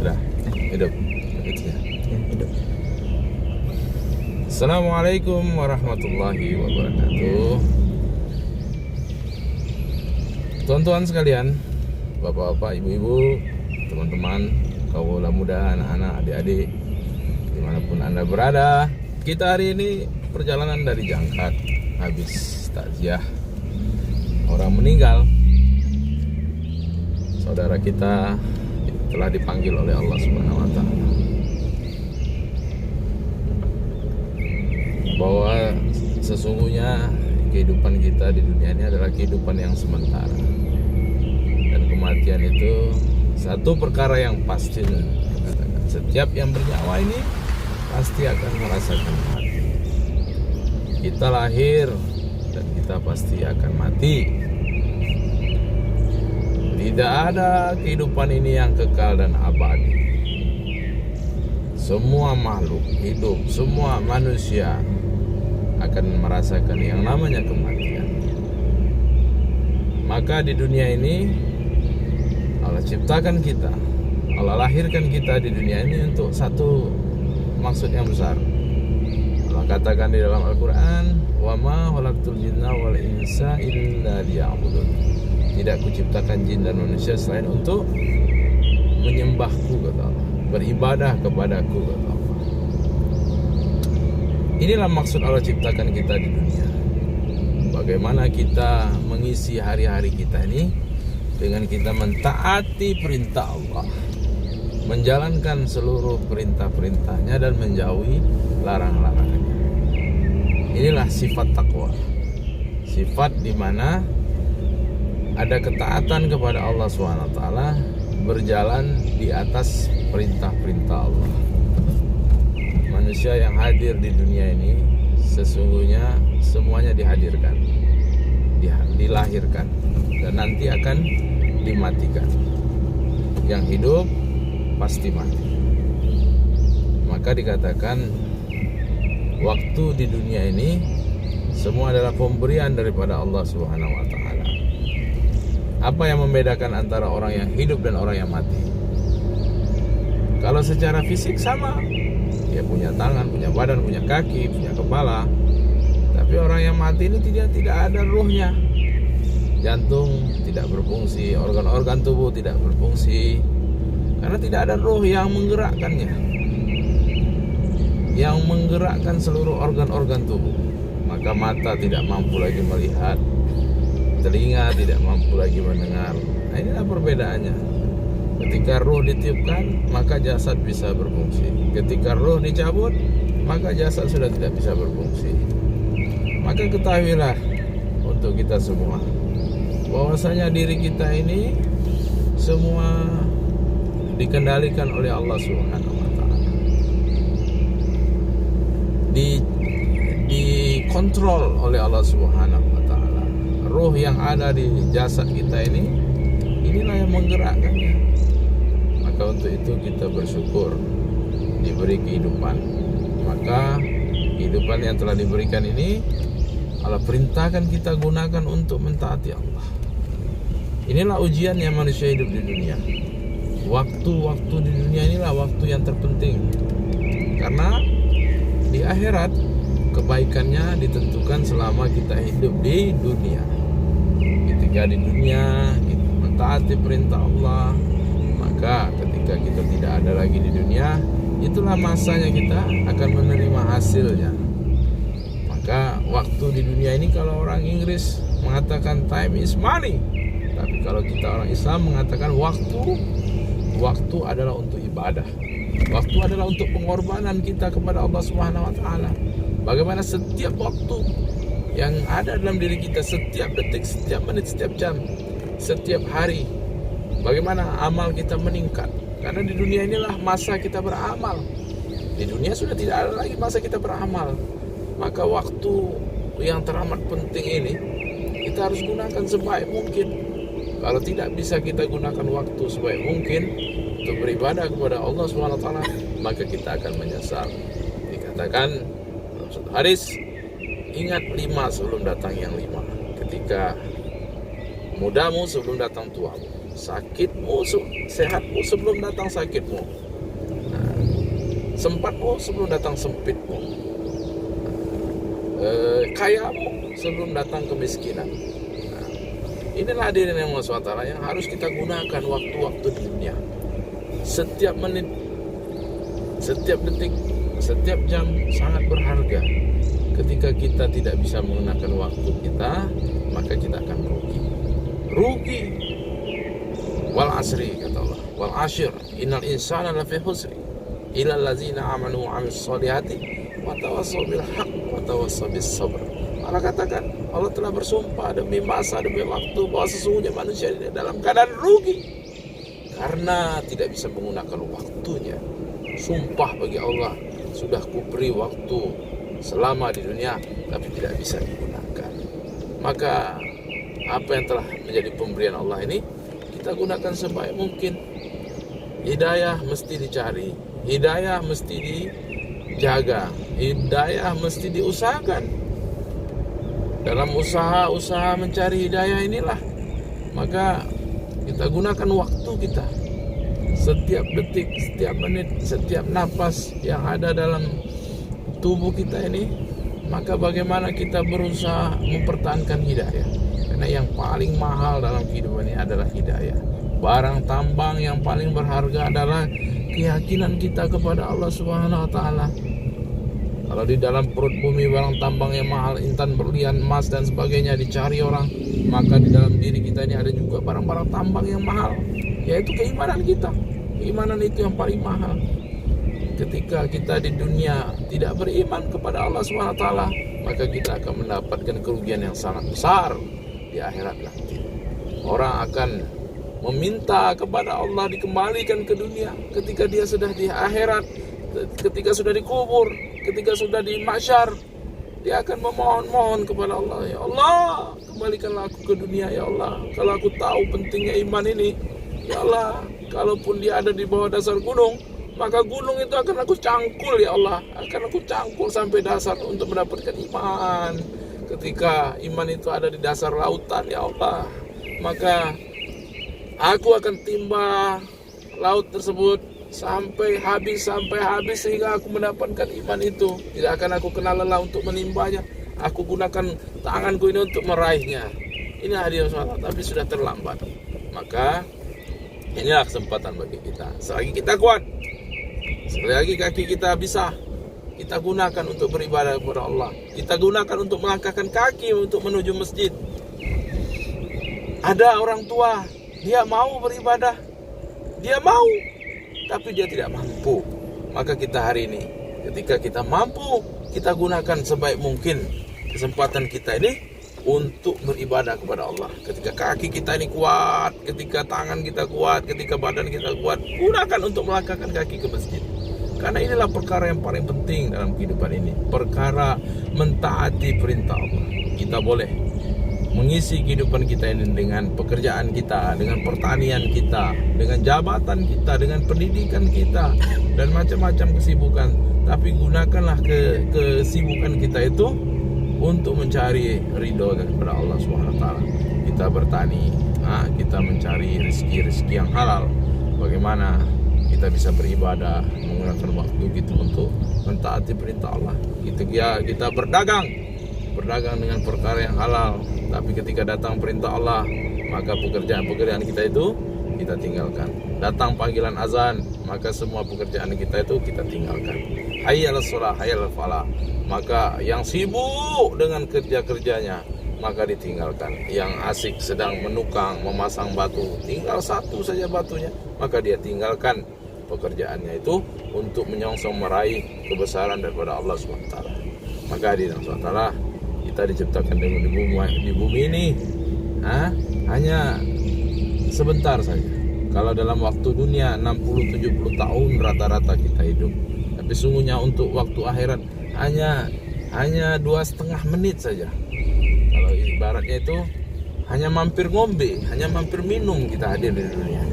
Sudah. Hidup. Itu ya. Hidup. Assalamualaikum warahmatullahi wabarakatuh. Tuan-tuan sekalian, bapak-bapak, ibu-ibu, teman-teman, kaula muda, anak-anak, adik-adik, dimanapun Anda berada, kita hari ini perjalanan dari Jangkat, habis takziah orang meninggal. Saudara kita telah dipanggil oleh Allah Subhanahu wa Ta'ala, bahwa sesungguhnya kehidupan kita di dunia ini adalah kehidupan yang sementara, dan kematian itu satu perkara yang pasti. Setiap yang bernyawa ini pasti akan merasakan mati. Kita lahir dan kita pasti akan mati. Tidak ada kehidupan ini yang kekal dan abadi. Semua makhluk hidup, semua manusia akan merasakan yang namanya kematian. Maka di dunia ini Allah ciptakan kita, Allah lahirkan kita di dunia ini untuk satu maksud yang besar. Allah katakan di dalam Al-Quran, wa ma khalaqtul jinna wal insa illa liya'budun. Tidak kuciptakan jin dan manusia selain untuk menyembahku, kata Allah, beribadah kepadaku, kata Allah. Inilah maksud Allah ciptakan kita di dunia. Bagaimana kita mengisi hari-hari kita ini dengan kita mentaati perintah Allah, menjalankan seluruh perintah-perintahnya dan menjauhi larang-larangannya. Inilah sifat takwa, sifat di mana ada ketaatan kepada Allah SWT, berjalan di atas perintah-perintah Allah. Manusia yang hadir di dunia ini sesungguhnya semuanya dihadirkan, dilahirkan, dan nanti akan dimatikan. Yang hidup pasti mati. Maka dikatakan waktu di dunia ini semua adalah pemberian daripada Allah Subhanahu wa Ta'ala. Apa yang membedakan antara orang yang hidup dan orang yang mati? Kalau secara fisik sama, dia punya tangan, punya badan, punya kaki, punya kepala. Tapi orang yang mati ini tidak ada ruhnya. Jantung tidak berfungsi, organ-organ tubuh tidak berfungsi, karena tidak ada ruh yang menggerakkannya, yang menggerakkan seluruh organ-organ tubuh. Maka mata tidak mampu lagi melihat, telinga tidak mampu lagi mendengar. Nah, inilah perbedaannya. Ketika ruh ditiupkan, maka jasad bisa berfungsi. Ketika ruh dicabut, maka jasad sudah tidak bisa berfungsi. Maka ketahuilah untuk kita semua, bahwasanya diri kita ini semua dikendalikan oleh Allah Subhanahu wa Ta'ala, dikontrol oleh Allah Subhanahu wa Ta'ala. Ruh yang ada di jasad kita ini, inilah yang menggerakkannya. Maka untuk itu kita bersyukur diberi kehidupan. Maka kehidupan yang telah diberikan ini Allah perintahkan kita gunakan untuk mentaati Allah. Inilah ujian yang manusia hidup di dunia. Waktu-waktu di dunia inilah waktu yang terpenting, karena di akhirat kebaikannya ditentukan selama kita hidup di dunia. Ketika di dunia kita mentaati perintah Allah, maka ketika kita tidak ada lagi di dunia, itulah masanya kita akan menerima hasilnya. Maka waktu di dunia ini, kalau orang Inggris mengatakan time is money, tapi kalau kita orang Islam mengatakan waktu adalah untuk ibadah. Waktu adalah untuk pengorbanan kita kepada Allah Subhanahu wa Ta'ala. Bagaimana setiap waktu yang ada dalam diri kita, setiap detik, setiap menit, setiap jam, setiap hari, bagaimana amal kita meningkat. Karena di dunia inilah masa kita beramal. Di dunia sudah tidak ada lagi masa kita beramal. Maka waktu yang teramat penting ini kita harus gunakan sebaik mungkin. Kalau tidak bisa kita gunakan waktu sebaik mungkin untuk beribadah kepada Allah SWT, maka kita akan menyesal. Dikatakan dalam satu hadis, ingat 5 sebelum datang yang 5. Ketika mudamu sebelum datang tuamu. Sakitmu, sehatmu sebelum datang sakitmu. Sempatmu sebelum datang sempitmu. Kayamu sebelum datang kemiskinan. Inilah hadirin yang Allah SWT yang harus kita gunakan waktu-waktu di dunia. Setiap menit, setiap detik, setiap jam sangat berharga. Ketika kita tidak bisa menggunakan waktu kita, maka kita akan rugi. Rugi. Wal asri, kata Allah. Wal ashir, innal insana lafi husri illa allazina amanu wa amilus solihati wa tawassaw bil haqq wa tawassaw bis sabr. Allah katakan, Allah telah bersumpah demi masa, demi waktu, bahwa sesungguhnya manusia ini dalam keadaan rugi karena tidak bisa menggunakan waktunya. Sumpah bagi Allah, sudah kuberi waktu selama di dunia, tapi tidak bisa digunakan. Maka apa yang telah menjadi pemberian Allah ini, kita gunakan sebaik mungkin. Hidayah mesti dicari, hidayah mesti dijaga, hidayah mesti diusahakan. Dalam usaha mencari hidayah inilah, maka kita gunakan waktu kita. Setiap detik, setiap menit, setiap napas yang ada dalam tubuh kita ini, maka bagaimana kita berusaha mempertahankan hidayah. Karena yang paling mahal dalam kehidupan ini adalah hidayah. Barang tambang yang paling berharga adalah keyakinan kita kepada Allah Subhanahu wa taala. Kalau di dalam perut bumi barang tambang yang mahal, intan, berlian, emas dan sebagainya dicari orang, maka di dalam diri kita ini ada juga barang-barang tambang yang mahal, yaitu keimanan kita. Keimanan itu yang paling mahal. Ketika kita di dunia tidak beriman kepada Allah Subhanahu wa taala, maka kita akan mendapatkan kerugian yang sangat besar di akhirat nanti. Orang akan meminta kepada Allah dikembalikan ke dunia ketika dia sudah di akhirat, ketika sudah dikubur, ketika sudah di mahsyar. Dia akan memohon-mohon kepada Allah, ya Allah, kembalikanlah aku ke dunia, ya Allah. Kalau aku tahu pentingnya iman ini, ya Allah, kalaupun dia ada di bawah dasar gunung, maka gunung itu akan aku cangkul, ya Allah. Akan aku cangkul sampai dasar untuk mendapatkan iman. Ketika iman itu ada di dasar lautan, ya Allah, maka aku akan timba laut tersebut sampai habis sehingga aku mendapatkan iman itu. Tidak akan aku kenal lelah untuk menimbanya. Aku gunakan tanganku ini untuk meraihnya. Ini hadiah sholat, tapi sudah terlambat. Maka inilah kesempatan bagi kita. Selagi kita kuat, selagi kaki kita bisa, kita gunakan untuk beribadah kepada Allah. Kita gunakan untuk melangkahkan kaki untuk menuju masjid. Ada orang tua, dia mau beribadah, dia mau, tapi dia tidak mampu. Maka kita hari ini, ketika kita mampu, kita gunakan sebaik mungkin kesempatan kita ini untuk beribadah kepada Allah. Ketika kaki kita ini kuat, ketika tangan kita kuat, ketika badan kita kuat, gunakan untuk melangkahkan kaki ke masjid. Karena inilah perkara yang paling penting dalam kehidupan ini, perkara mentaati perintah Allah. Kita boleh mengisi kehidupan kita ini dengan pekerjaan kita, dengan pertanian kita, dengan jabatan kita, dengan pendidikan kita, dan macam-macam kesibukan. Tapi gunakanlah kesibukan kita itu untuk mencari ridho daripada Allah SWT. Kita bertani, kita mencari rezeki yang halal. Bagaimana kita bisa beribadah, menggunakan waktu kita untuk mentaati perintah Allah. Kita berdagang dengan perkara yang halal. Tapi ketika datang perintah Allah, maka pekerjaan kita itu kita tinggalkan. Datang panggilan azan, maka semua pekerjaan kita itu kita tinggalkan. Hayya 'alas shalah, hayya 'alal falah. Maka yang sibuk dengan kerja-kerjanya, maka ditinggalkan. Yang asik sedang menukang, memasang batu, tinggal satu saja batunya, maka dia tinggalkan pekerjaannya itu untuk menyongsong meraih kebesaran daripada Allah SWT. Maka hadirin SWT, kita diciptakan di bumi ini hanya sebentar saja. Kalau dalam waktu dunia 60-70 tahun rata-rata kita hidup, tapi sungguhnya untuk waktu akhirat hanya 2,5 menit saja. Kalau ibaratnya itu hanya mampir ngombe, hanya mampir minum kita hadir di dunia.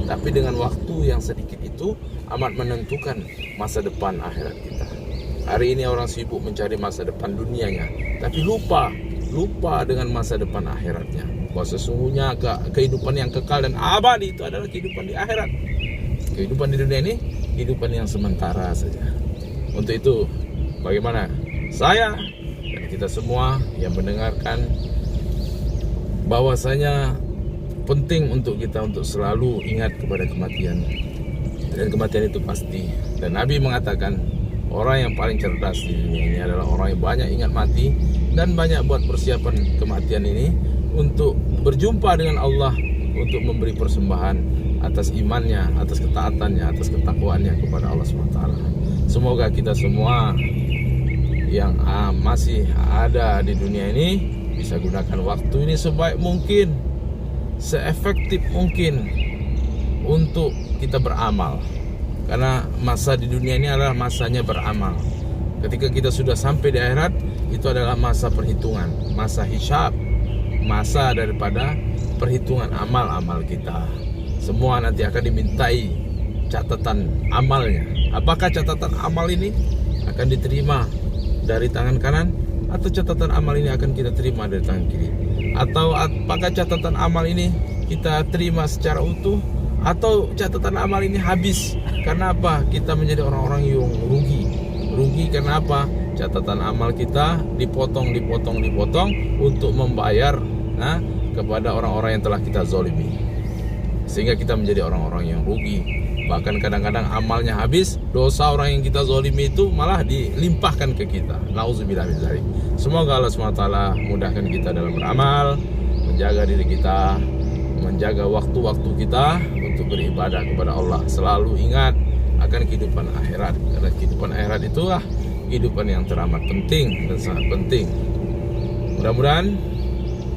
Tapi dengan waktu yang sedikit itu amat menentukan masa depan akhirat kita. Hari ini orang sibuk mencari masa depan dunianya, tapi lupa dengan masa depan akhiratnya. bahwa sesungguhnya kehidupan yang kekal dan abadi itu adalah kehidupan di akhirat. Kehidupan di dunia ini kehidupan yang sementara saja. Untuk itu, bagaimana saya dan kita semua yang mendengarkan, bahwasanya penting untuk kita untuk selalu ingat kepada kematian. Dan kematian itu pasti. Dan Nabi mengatakan, orang yang paling cerdas di dunia ini adalah orang yang banyak ingat mati dan banyak buat persiapan kematian ini untuk berjumpa dengan Allah, untuk memberi persembahan atas imannya, atas ketaatannya, atas ketakwaannya kepada Allah SWT. Semoga kita semua yang masih ada di dunia ini bisa gunakan waktu ini sebaik mungkin, seefektif mungkin untuk kita beramal. Karena masa di dunia ini adalah masanya beramal. Ketika kita sudah sampai di akhirat, itu adalah masa perhitungan, masa hisab, masa daripada perhitungan amal-amal kita. Semua nanti akan dimintai catatan amalnya. Apakah catatan amal ini akan diterima dari tangan kanan, atau catatan amal ini akan kita terima dari tangan kiri? Atau apakah catatan amal ini kita terima secara utuh, atau catatan amal ini habis? Karena apa? Kita menjadi orang-orang yang rugi. Rugi karena apa? Catatan amal kita dipotong untuk membayar kepada orang-orang yang telah kita zolimi, sehingga kita menjadi orang-orang yang rugi. Bahkan kadang-kadang amalnya habis, dosa orang yang kita zolimi itu malah dilimpahkan ke kita. Nauzubillah min dzalik. Semoga Allah SWT mudahkan kita dalam beramal, menjaga diri kita, menjaga waktu-waktu kita untuk beribadah kepada Allah. Selalu ingat akan kehidupan akhirat, karena kehidupan akhirat itulah kehidupan yang teramat penting dan sangat penting. Mudah-mudahan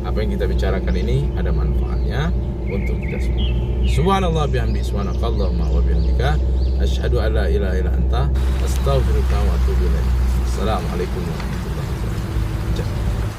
apa yang kita bicarakan ini ada manfaatnya untuk kita semua. Subhanallah bihamdi, subhanakallahumma wa bihamdika, asyhadu an la ilaha illa anta, astaghfiruka wa atubu ilaik. Assalamualaikum warahmatullahi wabarakatuh.